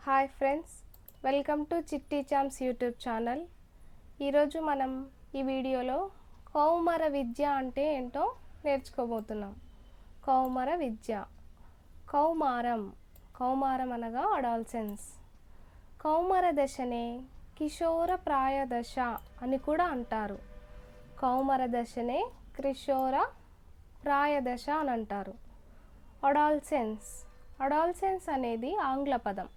Hi friends, welcome to చిట్టి charms YouTube channel. ఈరోజు మనం ఈ వీడియోలో కౌమార విద్య అంటే ఏంటో నేర్చుకోబోతున్నాం. కౌమార విద్య. కౌమారం అనగా అడాల్సెన్స్. కౌమార దశనే కిషోర ప్రాయ దశ అని కూడా అంటారు. కౌమార దశనే కిషోర ప్రాయ దశ అని అంటారు. అడాల్సెన్స్ అనేది ఆంగ్ల పదం.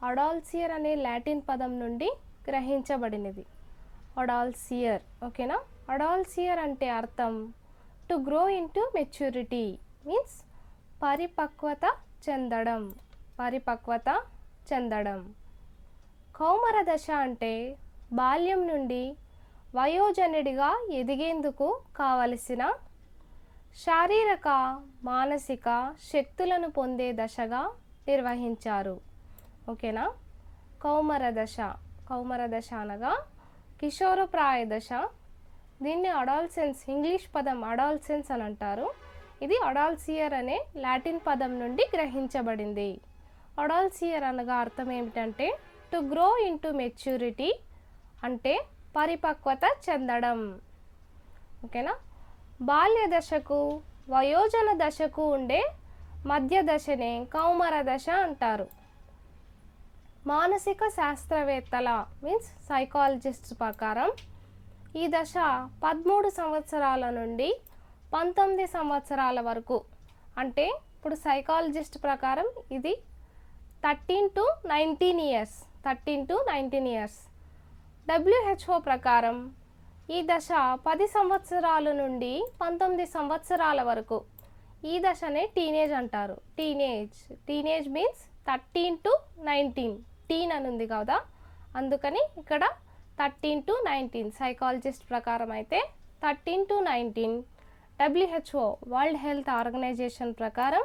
అడాల్సియర్ అనే లాటిన్ పదం నుండి గ్రహించబడినది. అడాల్సియర్, ఓకేనా. అడాల్సియర్ అంటే అర్థం to grow into maturity, means పరిపక్వత చెందడం. కౌమార దశ అంటే బాల్యం నుండి వయోజనుడిగా ఎదిగేందుకు కావలసిన శారీరక మానసిక శక్తులను పొందే దశగా నిర్వహించారు. ఓకేనా. కౌమార దశ అనగా కిషోరప్రాయ దశ. దీన్ని అడాల్సెన్స్, ఇంగ్లీష్ పదం అడాల్సెన్స్ అని అంటారు. ఇది అడాల్సియర్ అనే లాటిన్ పదం నుండి గ్రహించబడింది. అడాల్సియర్ అనగా అర్థం ఏమిటంటే టు గ్రో ఇంటూ మెచ్యూరిటీ, అంటే పరిపక్వత చెందడం. ఓకేనా. బాల్య దశకు వయోజన దశకు ఉండే మధ్య దశనే కౌమార దశ అంటారు. మానసిక శాస్త్రవేత్తల మీన్స్ సైకాలజిస్ట్ ప్రకారం ఈ దశ 13 సంవత్సరాల నుండి 19 సంవత్సరాల వరకు, అంటే ఇప్పుడు సైకాలజిస్ట్ ప్రకారం ఇది 13 to 19 ఇయర్స్. WHO ప్రకారం ఈ దశ 10 సంవత్సరాల నుండి 19 సంవత్సరాల వరకు. ఈ దశనే టీనేజ్ అంటారు. Teenage means 13 to 19. టీన్ అని ఉంది కదా, అందుకని ఇక్కడ 13 to 19. సైకాలజిస్ట్ ప్రకారం అయితే 13 to 19. WHO world health organization ప్రకారం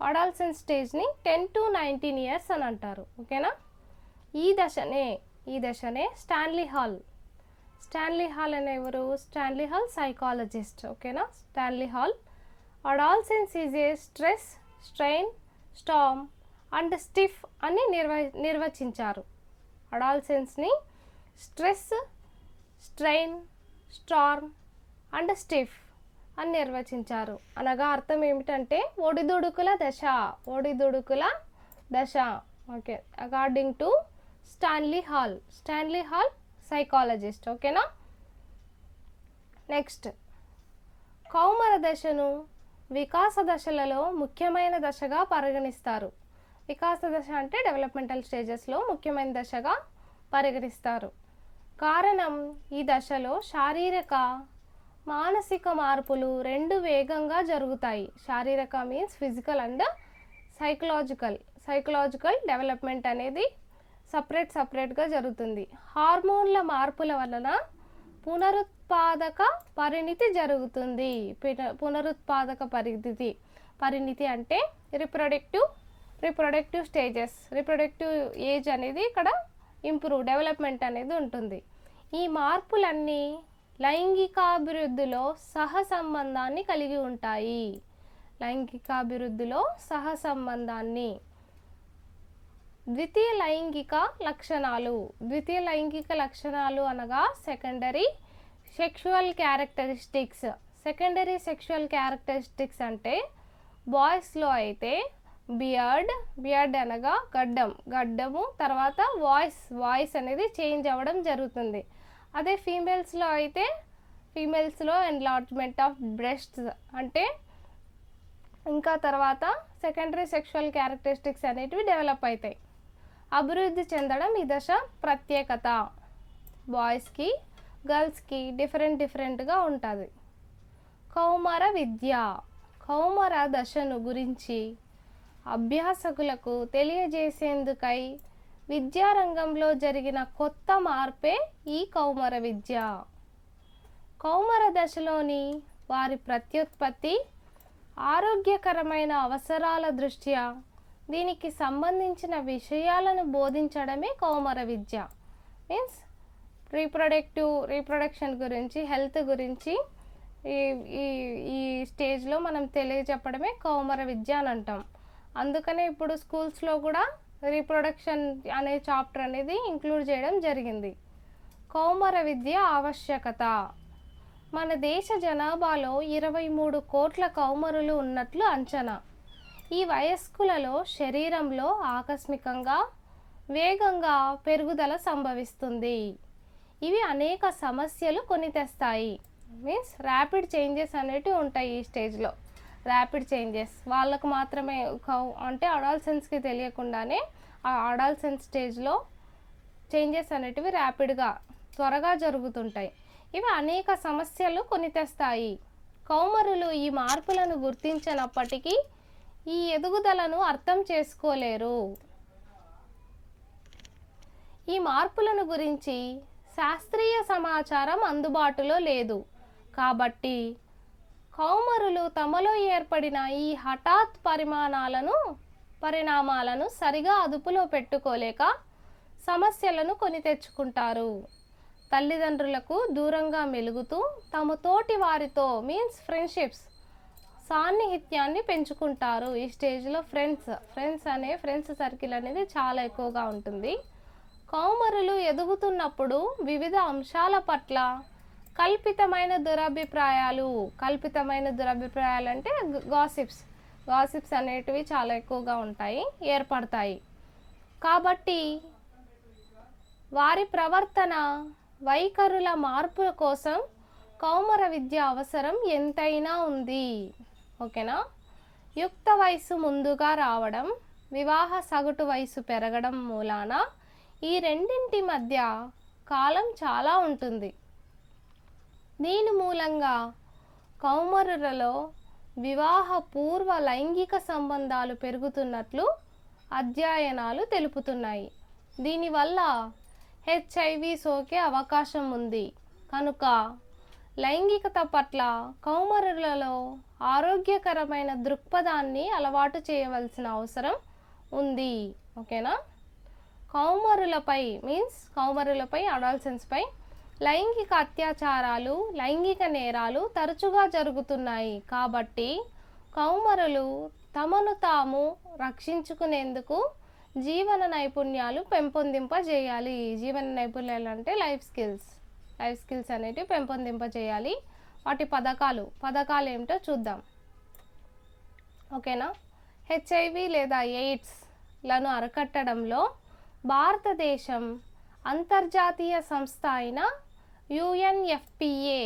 అడాల్సెన్స్ స్టేజ్ని 10 to 19 ఇయర్స్ అని అంటారు. ఓకేనా. ఈ దశనే స్టాన్లీ హాల్ అనే ఎవరు? Stanley Hall psychologist. ఓకేనా. Stanley Hall adolescence is a stress, strain, storm and stiff అని నిర్వచించారు. అడాల్సెన్స్ని stress, strain, storm and stiff అని నిర్వచించారు. అనగా అర్థం ఏమిటంటే ఒడిదుడుకుల దశ. Okay, according to Stanley Hall psychologist. ఓకేనా. నెక్స్ట్, కౌమార దశను వికాస దశలలో ముఖ్యమైన దశగా పరిగణిస్తారు. వికాస దశ అంటే డెవలప్మెంటల్ స్టేజెస్లో ముఖ్యమైన దశగా పరిగణిస్తారు. కారణం, ఈ దశలో శారీరక మానసిక మార్పులు రెండు వేగంగా జరుగుతాయి. శారీరక means physical and psychological development అనేది సపరేట్గా జరుగుతుంది. హార్మోన్ల మార్పుల వలన పునరుత్పాదక పరిణితి జరుగుతుంది. పరిణితి అంటే రిప్రొడక్టివ్ స్టేజెస్, రిప్రొడక్టివ్ ఏజ్ అనేది ఇక్కడ డెవలప్మెంట్ అనేది ఉంటుంది. ఈ మార్పులన్నీ లైంగికాభివృద్ధిలో సహసంబంధాన్ని కలిగి ఉంటాయి. ద్వితీయ లైంగిక లక్షణాలు అనగా సెకండరీ సెక్షువల్ క్యారెక్టరిస్టిక్స్ అంటే బాయ్స్లో అయితే బియర్డ్ అనగా గడ్డము, తర్వాత వాయిస్ అనేది చేంజ్ అవ్వడం జరుగుతుంది. అదే ఫీమేల్స్లో ఎన్లార్జ్మెంట్ ఆఫ్ బ్రెస్ట్స్ అంటే ఇంకా తర్వాత సెకండరీ సెక్షువల్ క్యారెక్టరిస్టిక్స్ అనేటివి డెవలప్ అవుతాయి, అభివృద్ధి చెందడం ఈ దశ ప్రత్యేకత. బాయ్స్కి గర్ల్స్కి డిఫరెంట్గా ఉంటుంది. కౌమార దశను గురించి అభ్యాసకులకు తెలియజేసేందుకై విద్యారంగంలో జరిగిన కొత్త మార్పే ఈ కౌమార విద్య. కౌమార దశలోని వారి ప్రత్యుత్పత్తి, ఆరోగ్యకరమైన అవసరాల దృష్ట్యా దీనికి సంబంధించిన విషయాలను బోధించడమే కౌమార విద్య. మీన్స్ రీప్రొడక్షన్ గురించి, హెల్త్ గురించి ఈ స్టేజ్లో మనం తెలియజెప్పడమే కౌమార విద్య అని అంటాం. అందుకనే ఇప్పుడు స్కూల్స్లో కూడా రీప్రొడక్షన్ అనే చాప్టర్ అనేది ఇంక్లూడ్ చేయడం జరిగింది. కౌమార విద్య ఆవశ్యకత. మన దేశ జనాభాలో 23 కోట్ల కౌమారులు ఉన్నట్లు అంచనా. ఈ వయస్కులలో శరీరంలో ఆకస్మికంగా వేగంగా పెరుగుదల సంభవిస్తుంది. ఇవి అనేక సమస్యలు కొని తెస్తాయి. మీన్స్ ర్యాపిడ్ చేంజెస్ అనేటివి ఉంటాయి ఈ స్టేజ్లో. ర్యాపిడ్ చేంజెస్ వాళ్ళకు మాత్రమే అంటే అడాల్సెన్స్కి తెలియకుండానే ఆ అడాల్సెన్స్ స్టేజ్లో చేంజెస్ అనేటివి ర్యాపిడ్గా త్వరగా జరుగుతుంటాయి. ఇవి అనేక సమస్యలు కొని తెస్తాయి. కౌమారులు ఈ మార్పులను గుర్తించినప్పటికీ ఈ ఎదుగుదలను అర్థం చేసుకోలేరు. ఈ మార్పులను గురించి శాస్త్రీయ సమాచారం అందుబాటులో లేదు. కాబట్టి కౌమారులు తమలో ఏర్పడిన ఈ హఠాత్ పరిణామాలను సరిగా అదుపులో పెట్టుకోలేక సమస్యలను కొని తెచ్చుకుంటారు. తల్లిదండ్రులకు దూరంగా మెలుగుతూ తమ తోటి వారితో మీన్స్ ఫ్రెండ్షిప్స్ సాన్నిహిత్యాన్ని పెంచుకుంటారు. ఈ స్టేజ్లో ఫ్రెండ్స్ సర్కిల్ అనేది చాలా ఎక్కువగా ఉంటుంది. కౌమారులు ఎదుగుతున్నప్పుడు వివిధ అంశాల పట్ల కల్పితమైన దురభిప్రాయాలు అంటే గాసిప్స్ అనేటివి చాలా ఎక్కువగా ఏర్పడతాయి. కాబట్టి వారి ప్రవర్తన వైఖరుల మార్పు కోసం కౌమార విద్య అవసరం ఎంతైనా ఉంది. ఓకేనా. యుక్త వయసు ముందుగా రావడం, వివాహ సగటు వయసు పెరగడం మూలాన ఈ రెండింటి మధ్య కాలం చాలా ఉంటుంది. దీని మూలంగా కౌమారులలో వివాహ పూర్వ లైంగిక సంబంధాలు పెరుగుతున్నట్లు అధ్యయనాలు తెలుపుతున్నాయి. దీనివల్ల HIV సోకే అవకాశం ఉంది. కనుక లైంగికత పట్ల కౌమారులలో ఆరోగ్యకరమైన దృక్పథాన్ని అలవాటు చేయవలసిన అవసరం ఉంది. ఓకేనా. కౌమారులపై అడాల్సెన్స్పై లైంగిక అత్యాచారాలు, లైంగిక నేరాలు తరచుగా జరుగుతున్నాయి. కాబట్టి కౌమారులు తమను తాము రక్షించుకునేందుకు జీవన నైపుణ్యాలు పెంపొందింపజేయాలి. జీవన నైపుణ్యాలు అంటే లైఫ్ స్కిల్స్ అనేటివి పెంపొందింపజేయాలి. వాటి పథకాలు ఏమిటో చూద్దాం. ఓకేనా. HIV లేదా ఎయిడ్స్లను అరికట్టడంలో భారతదేశం అంతర్జాతీయ సంస్థ అయిన UNFPA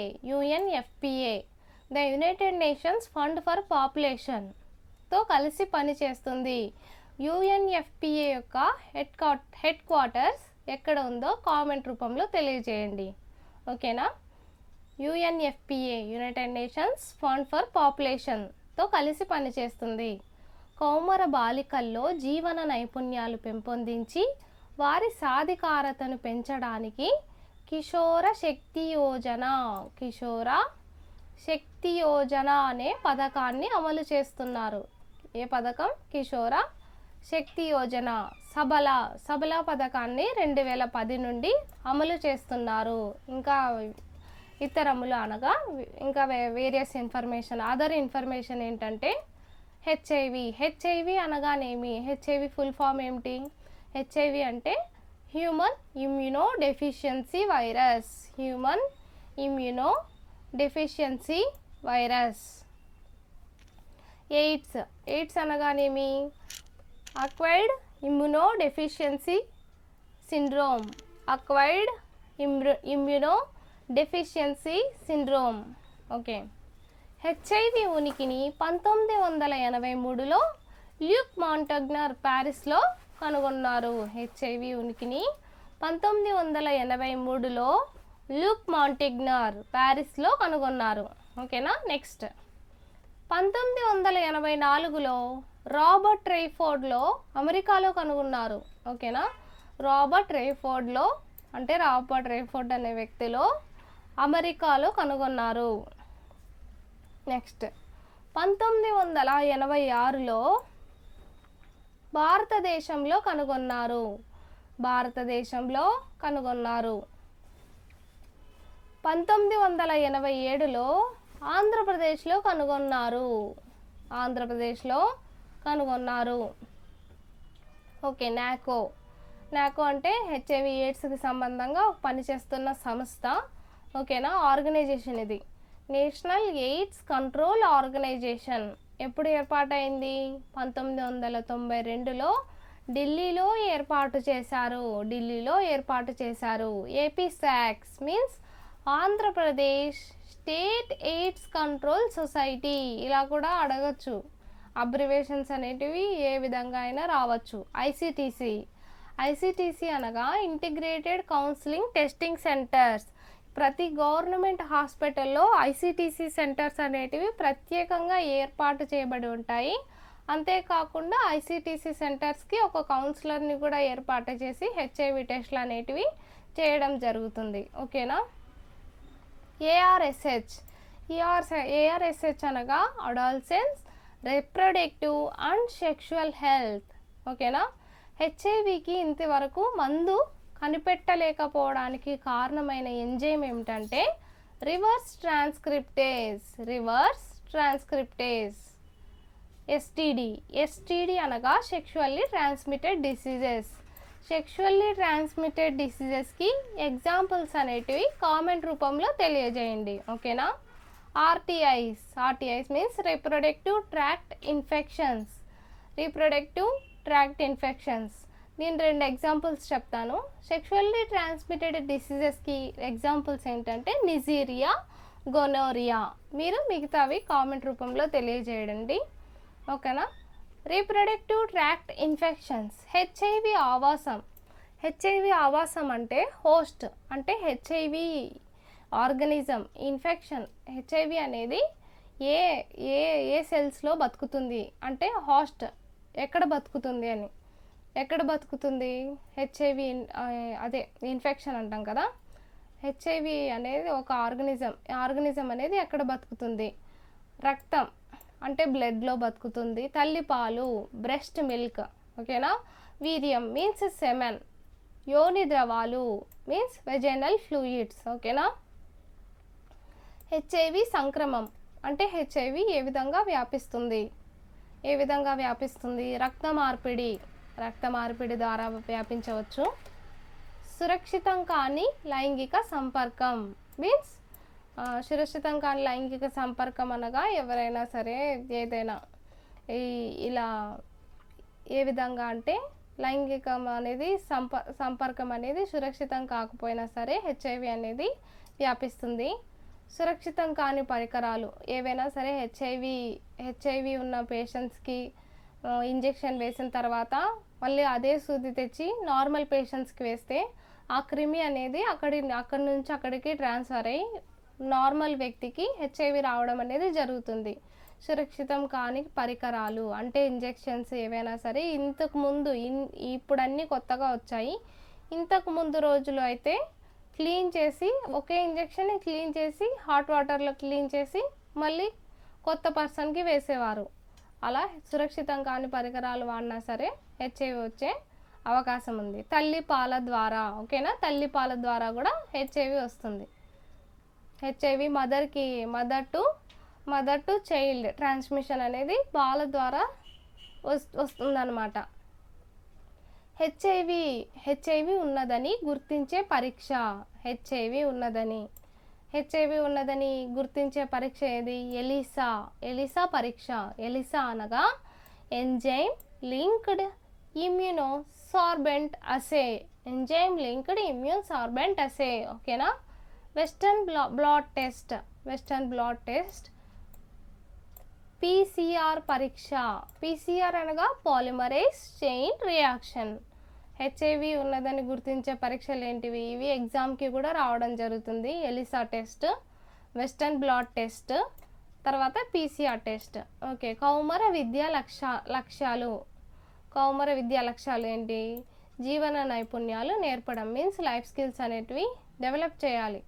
the united nations fund for పాపులేషన్తో కలిసి పనిచేస్తుంది. UNFPA యొక్క హెడ్ క్వార్టర్స్ ఎక్కడ ఉందో కామెంట్ రూపంలో తెలియజేయండి. ఓకేనా. UNFPA united nations fund for పాపులేషన్తో కలిసి పనిచేస్తుంది. కౌమార బాలికల్లో జీవన నైపుణ్యాలు పెంపొందించి వారి సాధికారతను పెంచడానికి కిషోర శక్తి యోజన అనే పథకాన్ని అమలు చేస్తున్నారు. ఏ పథకం? కిషోర శక్తి యోజన. సబల పథకాన్ని 2010 నుండి అమలు చేస్తున్నారు. ఇంకా ఇతరములు అనగా ఇంకా వేరియస్ అదర్ ఇన్ఫర్మేషన్ ఏంటంటే హెచ్ఐవి అనగానేమి? హెచ్ఐవి ఫుల్ ఫామ్ ఏమిటి? హెచ్ఐవి అంటే human immuno deficiency virus. AIDS అనగానేమి? Acquired immuno deficiency syndrome. Okay. HIV ఉనికిని 1983లో ల్యూక్ మాంటగ్నర్ ప్యారిస్లో కనుగొన్నారు. హెచ్ఐవి ఉనికిని 1983లో ల్యూక్ మాంటగ్నర్ ప్యారిస్లో కనుగొన్నారు. ఓకేనా. నెక్స్ట్ 1984లో రాబర్ట్ రైఫోర్డ్లో అమెరికాలో కనుగొన్నారు. ఓకేనా. రాబర్ట్ రైఫోర్డ్ అనే వ్యక్తిలో అమెరికాలో కనుగొన్నారు. నెక్స్ట్ 1986లో భారతదేశంలో కనుగొన్నారు. 1987లో ఆంధ్రప్రదేశ్లో కనుగొన్నారు. ఓకే, నాకో అంటే హెచ్ఐవి ఎయిడ్స్కి సంబంధంగా పనిచేస్తున్న సంస్థ. ఓకేనా, ఆర్గనైజేషన్ ఇది. నేషనల్ ఎయిడ్స్ కంట్రోల్ ఆర్గనైజేషన్ ఎప్పుడు ఏర్పాటైంది? 1992లో ఢిల్లీలో ఏర్పాటు చేశారు. AP socks means Andhra Pradesh state AIDS control society. ఇలా కూడా అడగచ్చు, అబ్రివేషన్స్ అనేటివి ఏ విధంగా అయినా రావచ్చు. ఐసిటిసి అనగా ఇంటిగ్రేటెడ్ కౌన్సిలింగ్ టెస్టింగ్ సెంటర్స్. ప్రతి గవర్నమెంట్ హాస్పిటల్లో ఐసిటిసి సెంటర్స్ అనేటివి ప్రత్యేకంగా ఏర్పాటు చేయబడి ఉంటాయి. అంతేకాకుండా ఐసిటిసి సెంటర్స్కి ఒక కౌన్సిలర్ని కూడా ఏర్పాటు చేసి హెచ్ఐవి టెస్ట్లు అనేటివి చేయడం జరుగుతుంది. ఓకేనా. ఏఆర్ఎస్హెచ్ అనగా adolescence reproductive and sexual health. ఓకేనా. హెచ్ఐవికి ఇంతవరకు మందు కనిపెట్టలేకపోవడానికి కారణమైన ఎంజైమ్ ఏమిటంటే రివర్స్ ట్రాన్స్క్రిప్టేజ్. ఎస్టిడి అనగా సెక్షువల్లీ ట్రాన్స్మిటెడ్ డిసీజెస్కి ఎగ్జాంపుల్స్ అనేటివి కామెంట్ రూపంలో తెలియజేయండి. ఓకేనా. RTIs means reproductive tract infections. నేను 2 ఎగ్జాంపుల్స్ చెప్తాను. సెక్షువల్లీ ట్రాన్స్మిటెడ్ డిసీజెస్కి ఎగ్జాంపుల్స్ ఏంటంటే నిజీరియా, గొనోరియా. మీరు మిగతావి కామెంట్ రూపంలో తెలియజేయండి. ఓకేనా. Reproductive tract infections. హెచ్ఐవి ఆవాసం అంటే హోస్ట్, అంటే హెచ్ఐవి ఆర్గనిజం. ఇన్ఫెక్షన్, హెచ్ఐవి అనేది ఏ సెల్స్లో బతుకుతుంది అంటే హోస్ట్ ఎక్కడ బతుకుతుంది హెచ్ఐవి అదే ఇన్ఫెక్షన్ అంటాం కదా. హెచ్ఐవి అనేది ఒక ఆర్గనిజం అనేది ఎక్కడ బతుకుతుంది? రక్తం అంటే బ్లడ్లో బతుకుతుంది. తల్లిపాలు బ్రెస్ట్ మిల్క్. ఓకేనా. వీర్యం మీన్స్ సెమెన్. యోని ద్రవాలు మీన్స్ వెజైనల్ ఫ్లూయిడ్స్. ఓకేనా. హెచ్ఐవి సంక్రమం అంటే హెచ్ఐవి ఏ విధంగా వ్యాపిస్తుంది? రక్త మార్పిడి ద్వారా వ్యాపించవచ్చు. సురక్షితం కాని లైంగిక సంపర్కం మీన్స్ సురక్షితం కాని లైంగిక సంపర్కం అనగా ఎవరైనా సరే ఏదైనా ఇలా ఏ విధంగా అంటే లైంగికం అనేది సంపర్కం అనేది సురక్షితం కాకపోయినా సరే హెచ్ఐవి అనేది వ్యాపిస్తుంది. సురక్షితం కాని పరికరాలు ఏవైనా సరే హెచ్ఐవి ఉన్న పేషెంట్స్కి ఇంజెక్షన్ వేసిన తర్వాత మళ్ళీ అదే సూది తెచ్చి నార్మల్ పేషెంట్స్కి వేస్తే ఆ క్రిమి అనేది అక్కడి నుంచి అక్కడికి ట్రాన్స్ఫర్ అయ్యి నార్మల్ వ్యక్తికి హెచ్ఐవి రావడం అనేది జరుగుతుంది. సురక్షితం కాని పరికరాలు అంటే ఇంజెక్షన్స్ ఏవైనా సరే ఇంతకుముందు ఇప్పుడు అన్నీ కొత్తగా వచ్చాయి. ఇంతకుముందు రోజులు అయితే క్లీన్ చేసి ఒకే ఇంజెక్షన్ క్లీన్ చేసి హాట్ వాటర్లో క్లీన్ చేసి మళ్ళీ కొత్త పర్సన్కి వేసేవారు. అలా సురక్షితం కాని పరికరాలు వాడినా సరే హెచ్ఐవి వచ్చే అవకాశం ఉంది. తల్లిపాల ద్వారా. ఓకేనా. తల్లిపాల ద్వారా కూడా హెచ్ఐవి వస్తుంది. HIV mother to child transmission అనేది పాల ద్వారా వస్తుందన్నమాట. హెచ్ఐవి ఉన్నదని గుర్తించే పరీక్ష. హెచ్ఐవి ఉన్నదని గుర్తించే పరీక్ష ఏది? ఎలిసా పరీక్ష. ఎలిసా అనగా ఎంజైమ్ లింక్డ్ ఇమ్యూనో సార్బెంట్ అసే. ఓకేనా. Western blot test. పీసీఆర్ పరీక్ష. పీసీఆర్ అనగా పాలిమరేస్ చైన్ రియాక్షన్. హెచ్ఐవి ఉన్నదని గుర్తించే పరీక్షలు ఏంటివి? ఇవి ఎగ్జామ్కి కూడా రావడం జరుగుతుంది. ELISA test, western blot test, తర్వాత పీసీఆర్ టెస్ట్. ఓకే. కౌమార విద్యా లక్ష్యాలు ఏంటి? జీవన నైపుణ్యాలు నేర్పడం మీన్స్ లైఫ్ స్కిల్స్ అనేటివి డెవలప్ చేయాలి.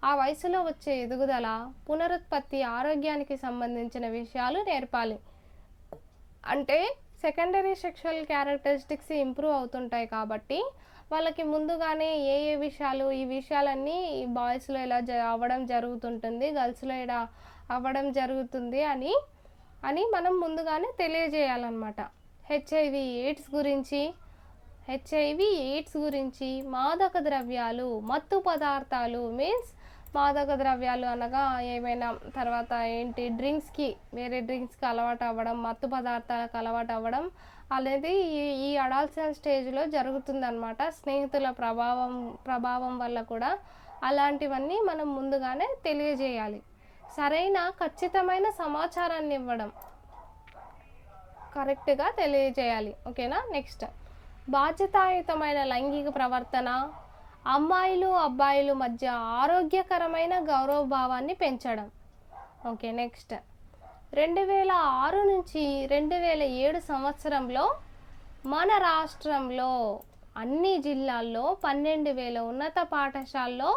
ఆ వయసులో వచ్చే ఎదుగుదల, పునరుత్పత్తి, ఆరోగ్యానికి సంబంధించిన విషయాలు నేర్పాలి. అంటే సెకండరీ సెక్షువల్ క్యారెక్టరిస్టిక్స్ ఇంప్రూవ్ అవుతుంటాయి కాబట్టి వాళ్ళకి ముందుగానే ఏ విషయాలు, ఈ విషయాలన్నీ బాయ్స్లో ఇలా అవ్వడం జరుగుతుంటుంది, గర్ల్స్లో ఇలా అవ్వడం జరుగుతుంది అని మనం ముందుగానే తెలియజేయాలన్నమాట. హెచ్ఐవి ఎయిడ్స్ గురించి హెచ్ఐవి ఎయిడ్స్ గురించి, మాదక ద్రవ్యాలు, మత్తు పదార్థాలు మీన్స్ మాదక ద్రవ్యాలు అనగా ఏమైనా తర్వాత ఏంటి డ్రింక్స్కి వేరే డ్రింక్స్కి అలవాటు అవ్వడం, మత్తు పదార్థాలకు అలవాటు అవ్వడం అనేది ఈ అడాల్సెంట్ స్టేజ్లో జరుగుతుందన్నమాట. స్నేహితుల ప్రభావం వల్ల కూడా అలాంటివన్నీ మనం ముందుగానే తెలియజేయాలి. సరైన ఖచ్చితమైన సమాచారాన్ని ఇవ్వడం, కరెక్ట్గా తెలియజేయాలి. ఓకేనా. నెక్స్ట్ బాధ్యతాయుతమైన లైంగిక ప్రవర్తన, అమ్మాయిలు అబ్బాయిల మధ్య ఆరోగ్యకరమైన గౌరవభావాన్ని పెంచడం. ఓకే. నెక్స్ట్ 2006 నుంచి 2007 సంవత్సరంలో మన రాష్ట్రంలో అన్ని జిల్లాల్లో 12,000 ఉన్నత పాఠశాలలో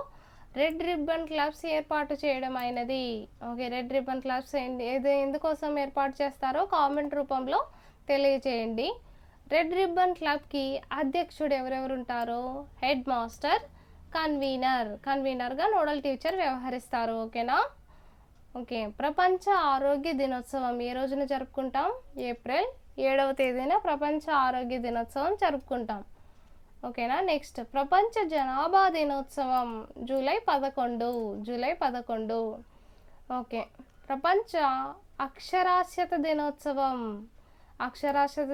రెడ్ రిబ్బన్ క్లబ్స్ ఏర్పాటు చేయడం అయినది. ఓకే. రెడ్ రిబ్బన్ క్లబ్స్ ఎందుకోసం ఏర్పాటు చేస్తారో కామెంట్ రూపంలో తెలియజేయండి. రెడ్ రిబ్బన్ క్లబ్కి అధ్యక్షుడు ఎవరెవరు ఉంటారో హెడ్ మాస్టర్, కన్వీనర్గా నోడల్ టీచర్ వ్యవహరిస్తారు. ఓకేనా. ఓకే. ప్రపంచ ఆరోగ్య దినోత్సవం ఏ రోజున జరుపుకుంటాం? ఏప్రిల్ 7వ తేదీన ప్రపంచ ఆరోగ్య దినోత్సవం జరుపుకుంటాం. ఓకేనా. నెక్స్ట్ ప్రపంచ జనాభా దినోత్సవం జూలై 11. ఓకే. ప్రపంచ అక్షరాస్యత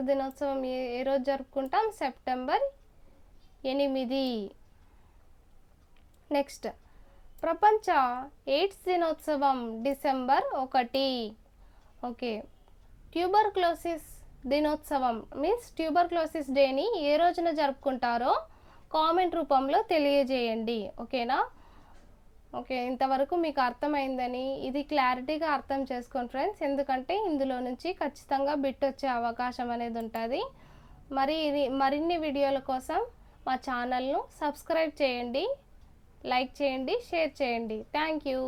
దినోత్సవం ఏ రోజు జరుపుకుంటాం? సెప్టెంబర్ 8. నెక్స్ట్ ప్రపంచ ఎయిడ్స్ దినోత్సవం డిసెంబర్ 1. ఓకే. ట్యూబర్క్లోసిస్ దినోత్సవం మీన్స్ ట్యూబర్క్లోసిస్ డేని ఏ రోజున జరుపుకుంటారో కామెంట్ రూపంలో తెలియజేయండి. ఓకేనా. ఓకే. ఇంతవరకు మీకు అర్థమైందని, ఇది క్లారిటీగా అర్థం చేసుకోండి ఫ్రెండ్స్, ఎందుకంటే ఇందులో నుంచి ఖచ్చితంగా బిట్ వచ్చే అవకాశం అనేది ఉంటుంది. మరిన్ని వీడియోల కోసం మా ఛానల్ను సబ్స్క్రైబ్ చేయండి, లైక్ చేయండి, షేర్ చేయండి. Thank you.